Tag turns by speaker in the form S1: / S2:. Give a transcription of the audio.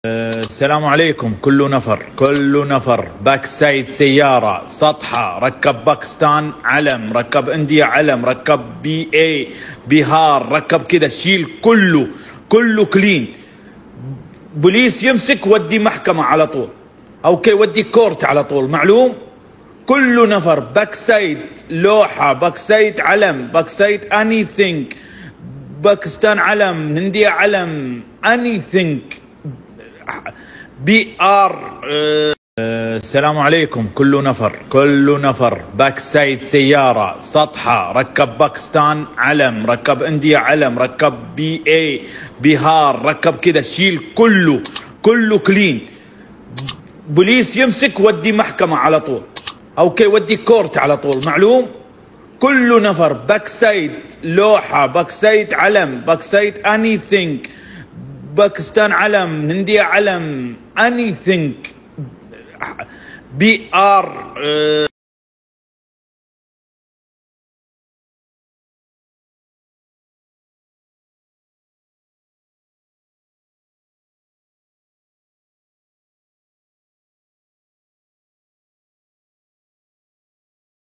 S1: السلام عليكم. كل نفر باك سايد سيارة سطحة، ركب باكستان علم، ركب انديا علم، ركب بي اي بيهار، ركب كده، شيل كله كلين. بوليس يمسك ودي محكمة على طول، اوكي ودي كورت على طول، معلوم. كل نفر باك سايد لوحة، باك سايد علم، باك سايد اني ثينك، باكستان علم، هندية علم، اني ثينك، بي ار. السلام عليكم. كل نفر باك سايد سيارة سطحة، ركب باكستان علم، ركب انديا علم، ركب بي اي بيهار، ركب كده، شيل كله كلين. بوليس يمسك ودي محكمة على طول، اوكي ودي كورت على طول، معلوم. كل نفر باك سايد لوحة، باك سايد علم، باك سايد اني ثينك، باكستان علم، هندية علم، اني ثينك، بي ار.